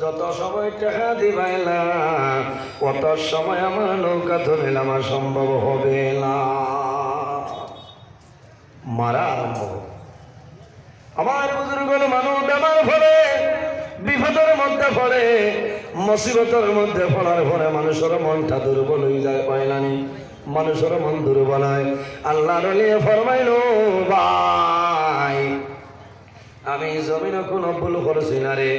যত সময় টাকা দিবাই না কত সময় আমার নৌকা ধরে নামা সম্ভব হবে না। মারা আরম্ভ আমার বুজুর্গ মানুষ আমার ফলে বিপদের মধ্যে পড়ে, মুসিবতের মধ্যে পড়ার পরে মানুষের মনটা দুর্বল হয়ে যায়, পাইলানি মানুষের মন দুর্বল হয়। আল্লাহর নিয়ে ফরমাইলো, ভাই আমি জমিনে কোনো ভুল করছি না রে,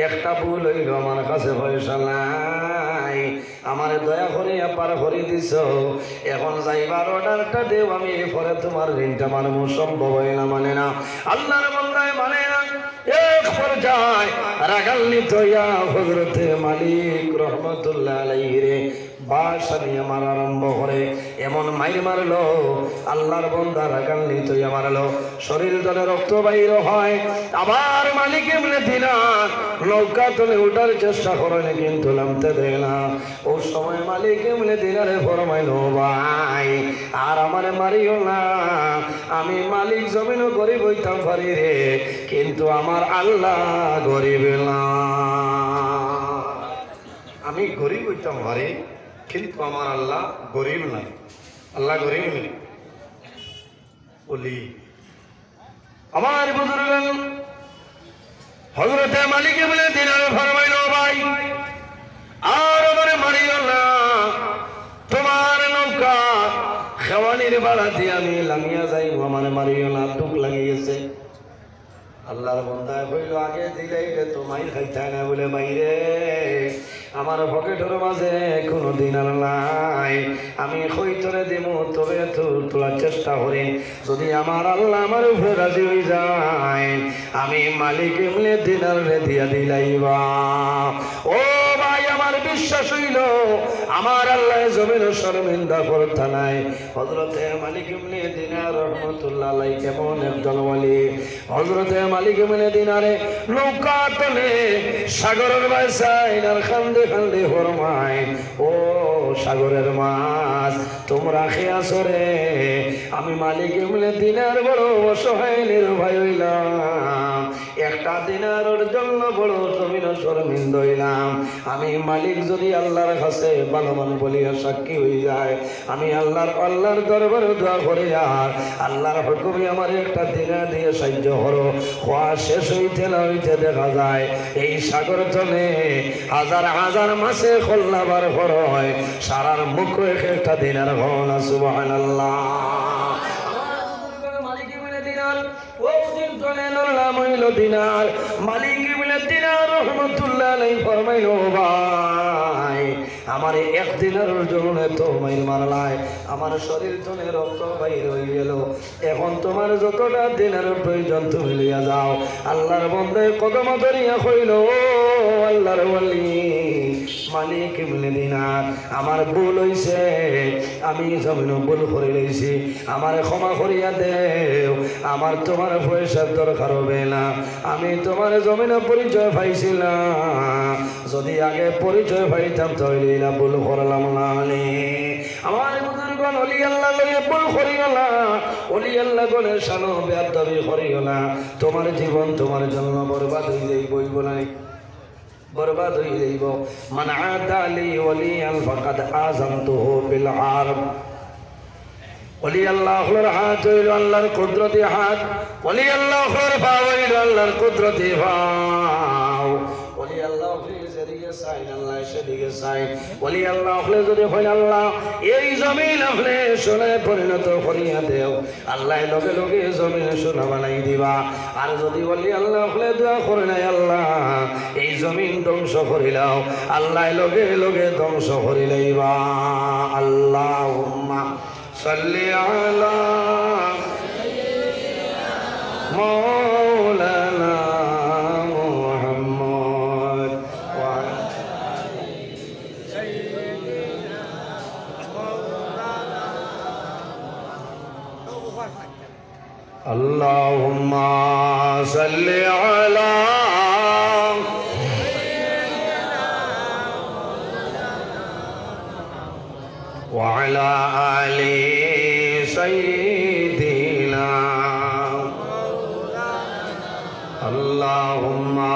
একটা ভুল হইল আমার কাছে পয়সা নাই, আমার দয়া করে পার করে দিছ, এখন যাইবার অর্ডারটা দেও, আমি পরে তোমার ঋণটা মানব সম্ভব হয় না, মানে না আল্লাহর বান্দায় মানে না। এক পর্যায়ে রাগান্বিত হইয়া হযরতে মালিক রহমতুল্লাহ আলাইহি রে বাসা নিয়ে মারা আরম্ভ করে, এমন মাইর মারলো আল্লাহর বান্দা রাগান্বিত হইয়া মারলো, শরীর তলে রক্ত বাইর হয়। আবার মালিক এমনি দিনার নৌকা তলে উঠার চেষ্টা করেন কিন্তু নামতে দেয় না। ও সময় মালিক এমনি দিনারে ফরমাইলো, ভাই আর আমারে মারিও না, আমি মালিক জমিনও গরিব হইতাম পারি রে, কিন্তু আমার আল্লাহ গরিব না। আমি গরিব হইতাম পারি কিন্তু আমার আল্লাহ গরিব না। আল্লাহ গরিব নেই বলি আমার বুজুর্গ হযরতে মালিক বলে দিনারে ফরমাইলো, ভাই আর আমারে মারিও না, তোমার নৌকা খেওয়ানির বাড়াতে আমি লামিয়া যাই, আমারে মারিও না, টুক লাগিয়েছে। আল্লাহর বান্দায় কইল, আগে দিলেই তো মাই খাইতে না বলে, মাইরে আমার পকেটের মাঝে কোনো দিনার নাই, আমি কইতরে দিব, তবে তোলার চেষ্টা করি, যদি আমার আল্লাহ আমার উপরে রাজি হয়ে যায় আমি মালিক এমনি দিনার রে দিয়া দিলাইবা। ও ভাই আমার বিশ্বাস হইল আমার আল্লাহ জমিন শর্মিন্দা করতে নাই। হযরতে মালিক এমনি দিনার রহমতুল্লাহ আলাইহি কেমন একজন ওয়ালি, হযরতে মালিক এমনি দিনারে নৌকা তলে সাগরের বাসায় আর খান্দে খান্দে ফরমায়, ও সাগরের মাছ তোমরা খেয়ে আসো রে, আমি মালিক এমনি দিনার বড় অসহায় নির্ভয় হইলাম, একটা দিনারের জন্য বড় জমিন শর্মিন্দ হইলাম, আমি মালিক যদি আল্লাহর কাছে ভালোমান বলিয়া সাক্ষী হয়ে যায়, আমি আল্লাহর দরবারে দোয়া করে আর আল্লাহর হুকুমে আমার একটা দিনার দিয়ে সাহায্য করো। খোয়া শেষ হইতে না হইতে দেখা যায় এই সাগর তলে হাজার হাজার মাসে খোল্লাবার হয়, সারার মুখ একটা দিনার ঘটনা। সুবহানাল্লাহ। আমার একদিনের জন্য তো মাইল মারলায়, আমার শরীর তনে রক্ত বাইর হয়ে গেল, এখন তোমার যতটা দিনের প্রয়োজন তুমি লিয়া যাও। আল্লাহর বন্দে কদম ধরিয়া কইল, ও আল্লাহর ওয়ালি মালিক ইবনে দিনার, আমার ভুল হইছে, আমি জমিন ভুল করে লইছি, আমারে ক্ষমা করিয়া দেও, আমার তোমার পয়সার দরকার হবে না, আমি তোমার জমিনে পরিচয় পাইছিলাম, যদি আগে পরিচয় পাইতাম তাহলে না ভুল করলাম না। আমার বুজুর্গণ ওলি আল্লাহ লইয়া ভুল করিও না, ওলি আল্লাহ গণের শানো বেয়াদবি করিও না, তোমার জীবন তোমার জন্য বরবাদ হয়ে যাইব, নাই বরবাদ হয়ে যাইব। মান আদা লি ওয়ালিয়ান ফাকাদ আযানতুহু বিল হারব। ওলি আল্লাহ হলোর হাত হইল আল্লাহর কুদরতি হাত, ওলি আল্লাহ হলোর পা হইল আল্লাহর কুদরতি পাও, ওলি আল্লাহ যেদিকে চাইন আল্লাহ সেদিকে চাইন, ওলি আল্লাহ হলে যদি হইল আল্লাহ এই জমিন আপনি সোনে পরিণত করিয়া দেও, আল্লাহ লগে লগে জমিন সোনা বানাই দিবা। আর যদি ওলি আল্লাহ হলে দোয়া করে নাই আল্লাহ এই জমিন ধ্বংস করিলাও, আল্লাহ লগে লগে ধ্বংস করিলাইবা। আল্লাহুম্মা সাল্লি আলা মাওলানা মুহাম্মদ ওয়া সাইয়্যিদিনা মাওলানা। আল্লাহুম্মা সাল্লি আলা ওয়া আলা আলি সাইয়্যিদিনা। আল্লাহুম্মা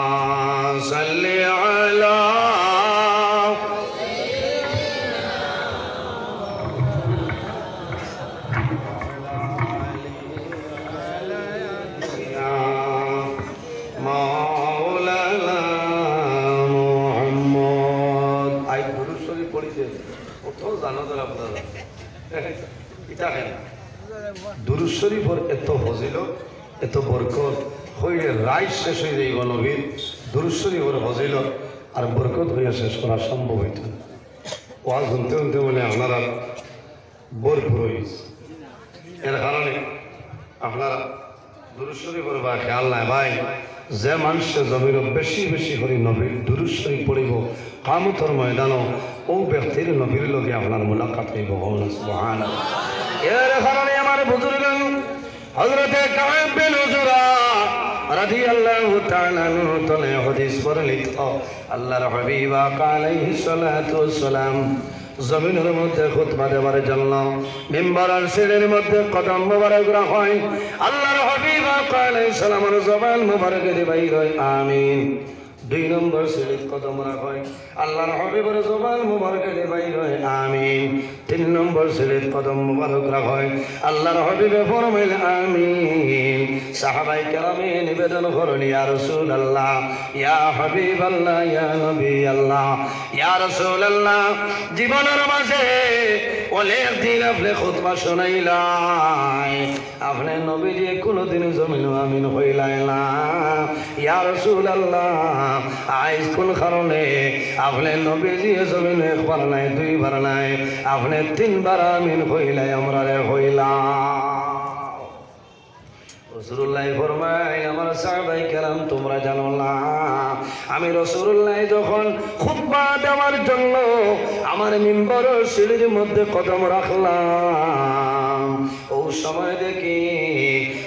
সাল্লি আলা মাওলানা মুহাম্মদ। আই দুরূদ শরীফ পড়িতে কত জানো তো আপনারা এটা কেন দুরূদ শরীফের এত ফজিলত এত বরকত হইলে রায় শেষ হয়ে যাইব নবীর দুরূদ শরীফের ফজিলত আর বরকত হইয়া শেষ করা সম্ভব হইত না। ওয়াজ শুনতে শুনতে বলে আপনারা ভরপুর হয়েছে। এর কারণে আপনারা দুরূদ শরীফের বা খেয়াল নাই ভাই, যে মানুষের জমির বেশি বেশি করে নবীর দুরূদ শরীফ পড়িব কিয়ামতের ময়দানও ও ব্যক্তির নবীর লগে আপনার মুলাকাত হইব। সুবহানাল্লাহ। এর কারণে আমার বুজুর্গ হযরতে কায়েব বিন উজরা রাদিয়াল্লাহু তাআলা আনহু তলে হাদিস বর্ণিত আল্লাহর হাবিব আলাইহিস সালাতু ওয়াস সালাম জমিনের মধ্যে খুতবা দেওয়ার জন্য মিম্বরের সিঁড়ির মধ্যে কদম মোবারক রাখা হয়। আল্লাহর হাবিব আলাইহিস সালামের জবান মোবারকে দিয়ে বাইর হয় আমিন। 2 নম্বর সিঁড়ির কদম রাখা হয়, আল্লাহর হাবিবের জবান মোবারকে দিয়ে বাইর হয় আমিন। 3 নম্বর সিঁড়ির কদম মোবারক রাখা হয়, আল্লাহর হাবিবে ফরমাইল আমিন। সাহাবায়ে কেরামে নিবেদন করেন ইয়া রাসূলুল্লাহ, ইয়া হাবিবাল্লাহ, ইয়া নবী আল্লাহ, ইয়া রাসূলুল্লাহ, জীবনের মাঝে অনেক দিন আপনি খুতবা শোনাইলাই, আপনি নবীজি কোনদিন জমিন আমিন হইলাই না। ইয়া রাসূলুল্লাহ, আইজ কোন কারণে আপনি নবীজি জমিন একবার নাই, 2 বার নাই, আপনি 3 বার আমিন হইলাই আমরা হইলাম। রাসূলুল্লাহ ফরমায় আমার সাহাবায়ে কেরাম তোমরা জানো না আমি রাসূলুল্লাহ যখন খুতবা দেওয়ার জন্য আমার মিম্বরের সিঁড়ির মধ্যে কদম রাখলাম, ও সময় দেখি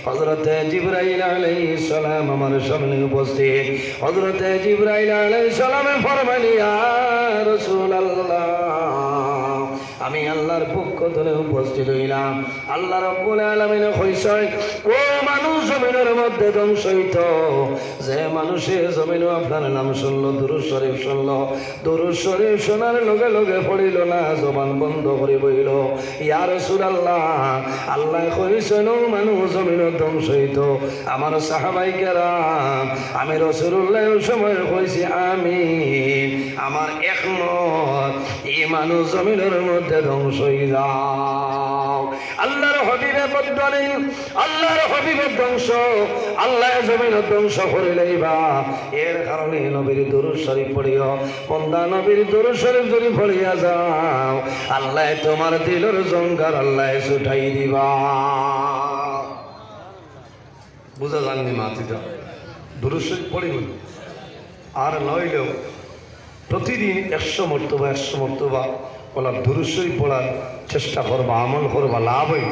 হযরতে জিবরাইল আলাইহিস সালাম আমার সামনে উপস্থিত। হযরতে জিবরাইল আলাইহিস সালাম ফরমাইল ইয়া রাসূলুল্লাহ, আমি আল্লাহর পক্ষ থেকে উপস্থিত হইলাম। আল্লাহ রাব্বুল আলামিন কইছেন ও মানুষ জমিনের মধ্যে ধ্বংস হইত, যে মানুষে জমিনে আপনার নাম শুনলো, দুরূদ শরীফ শুনলো, দুরূদ শরীফ শোনার লগে লগে পড়িল না, জবান বন্ধ করে বইল ইয়া রাসূলুল্লাহ, আল্লাহ কইছেন ও মানুষ জমিনে ধ্বংস হইত। আমার সাহাবায়ে কেরাম আমি রাসূলুল্লাহ ওই সময় কইছি আমিন, আমার একমত এই মানুষ জমিনের মধ্যে ধ্বংস হয়ে যাও। আল্লাহর হাবিবের বদলেন আল্লাহর হাবিবের ধ্বংস আল্লাহ জমিনের ধ্বংস করে লইবা। এর কারণে নবীর দুরূদ শরীফ পড়িও, বান্দা নবীর দুরূদ শরীফ যদি পড়িয়া যাও আল্লাহ তোমার দিলের জঙ্গার আল্লাহ ছুটাই দিবা। বুঝা যাননি মাতিটা দুরূদ শরীফ পড়িব আর নইলেও প্রতিদিন 100 মর্তবা বলা দুরূদ শরীফ পড়ার চেষ্টা করবা, আমল করবা, লাভ হইব।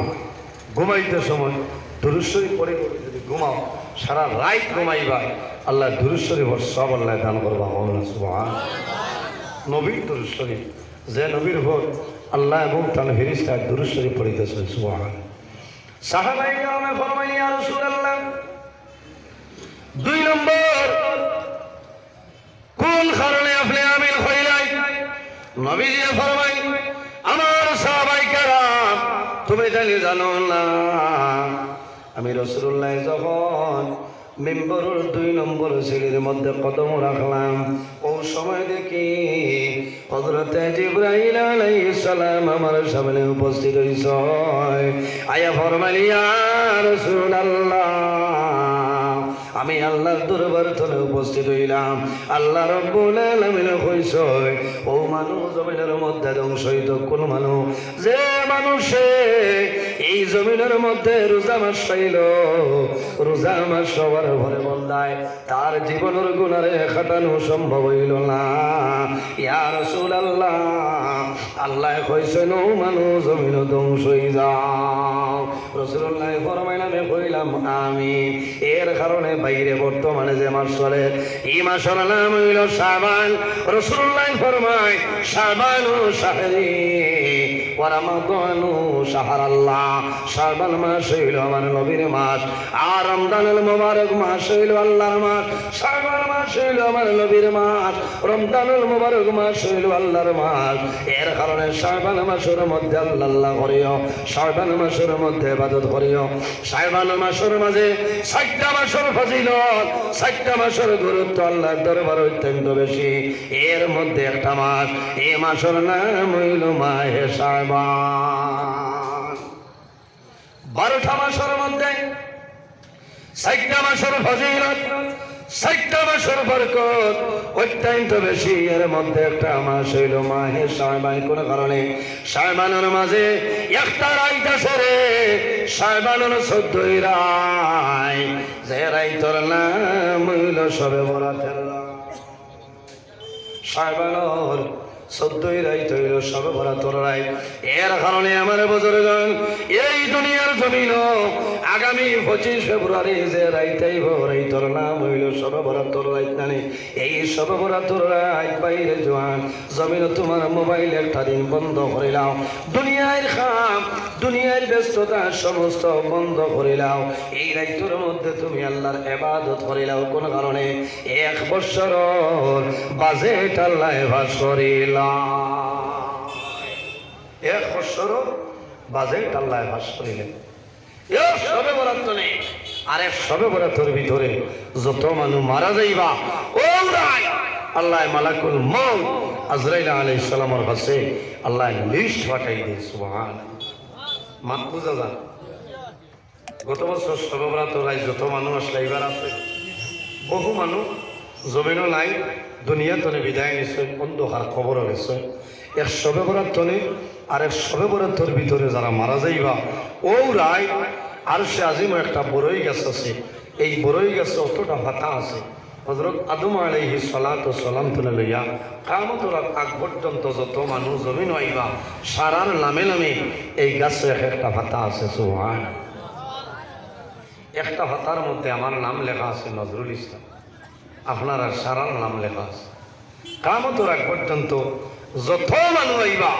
ঘুমাইতে সময় দুরূদ শরীফ পড়ে যদি ঘুমাও সারা রাত ঘুমাইবা আল্লাহ দুরূদ শরীফের সব আল্লাহ দান করবা। সুবহানাল্লাহ। নবীর দুরূদ শরীফ যে নবীর উপর আল্লাহ এবং তার ফেরেশতা দুরূদ শরীফ পড়িতেছেন। সুবহানাল্লাহ। সাহাবায়ে কেরাম ফরমাইলেন ইয়া রাসূলুল্লাহ, 2 নম্বর কোন কারণে আপনি আমিন হইলাই? নবীজি ফরমাই আমার সাহাবায়ে কেরাম তুমি জানো না আমি রাসূলুল্লাহ যখন মিম্বরের 2 নম্বর সিঁড়ির মধ্যে কদম রাখলাম ও সময় দেখি হযরতে জিবরাইল আলাইহিস সালাম আমার সামনে উপস্থিত হইছে। আয়া ফরমাইল ইয়া রাসূলুল্লাহ, আমি আল্লাহর দরবার তলে উপস্থিত হইলাম। আল্লাহ রাব্বুল আলামিন কইছে ও মানুষ জমিনের মধ্যে ধ্বংস হইত কোন মানুষ, যে মানুষে এই জমিনের মধ্যে রোজা মাস পাইল, রোজা মাস সবার ঘরে বন্ধায়, তার জীবনের গুনারে খাটানো সম্ভব হইল না। ইয়া রাসূলুল্লাহ, আল্লাহ কইছেন ও মানুষ জমিন ধ্বংস হই যাও। রাসূলুল্লাহ ফরমাইলেন আমি কইলাম আমিন। এর কারণে বাইরে বর্তমানে যে মাস চলে এই মাসের নাম হইল শাবান। রাসূলুল্লাহ ফরমায় শাবানু শাহরি ওয়া রমাদানু শাহরাল্লাহ। শাবান মাস হইল আমার নবীর মাস, আর রমজানুল মুবারক মাস হইল আল্লাহর মাস। শাবান মাস হইল আমার নবীর মাস, রমজানুল মুবারক মাস হইল আল্লাহর মাস। এর কারণে শাবান মাসের মধ্যে আল্লাহ করিও, শাবান মাসের মধ্যে ইবাদত করিও। শাবান মাসের মাঝে ৬০টা মাসের ফজিলত, ৬০টা মাসের গুরুত্ব আল্লাহর দরবারে অত্যন্ত বেশি। এর মধ্যে একটা মাস, এই মাসের নাম হইল মাহে শাবান। ১২টা মাসের মধ্যে ৬০টা মাসের ফজিলত, ৬০টা মাসের বরকত অত্যন্ত বেশি। এর মধ্যে একটা মাস হইল মাহে শাবান। কোন কারণে শাবানের মাঝে একটা রাইত আছে রে, শাবানের ১৪ই রাত, যে রাইতের নাম হইল শবে বরাতের রাত। শাবানের ১৪ই রাত হইল শবে বরাতের রাত। এর কারণে আমার বুজুর্গগণ, এই দুনিয়ার জমিন আগামী ২৫ ফেব্রুয়ারি যে রাত আইব, রাইতের নাম হইল শবে বরাতের রাত। জানি এই শবে বরাতের রাত বাইরে জোয়ান জমিন তোমার মোবাইল একটা দিন বন্ধ করিলাও, দুনিয়ার খাম দুনিয়ার ব্যস্ততা সমস্ত বন্ধ করিলাও। এই রাইতের মধ্যে তুমি আল্লাহর ইবাদত করিলাও। কোন কারণে ১ বছর বাজেট আল্লাহ ভাস করিলাম, ১ বছর বাজেট আল্লাহ ভাস করিলেন। শবে বরাত নেই, আরে শবে বরাতের ভিতরে যত মানুষ মারা যাইবা, ও রাই আল্লাহ মালাকুল মউত আজরাইল আলাইহিস সালামের কাছে আল্লাহ লিস্ট পাঠাই দেয়। সুবহানাল্লাহ। মাত্র দাদা গত বছর শবে বরাতের রাত যত মানুষ আসলে এবার আছে, বহু মানুষ জমিনও নাই, দুনিয়াতনে বিদায় নিশ্চয়, অন্ধকার খবর গেছে। ১ শবে বরাত আর ১ শবে বরাতের ভিতরে যারা মারা যাইবা, ও রায় আর সে আজিম একটা বড়ই গাছ আছে, এই বড়ই গাছে অতটা পাতা আছে। হযরত আদম আলাইহিস সালাতু সালাম তুলে লইয়া কিয়ামতের আগ পর্যন্ত যত মানুষ জমিন আইবা, সারার নামে নামে এই গাছে একটা পাতা আছে। সুবহানাল্লাহ। একটা পাতার মধ্যে আমার নাম লেখা আছে নজরুল ইসলাম, আপনার সারার নাম লেখা আছে। কিয়ামতের আগ পর্যন্ত যত মানুষ আইবা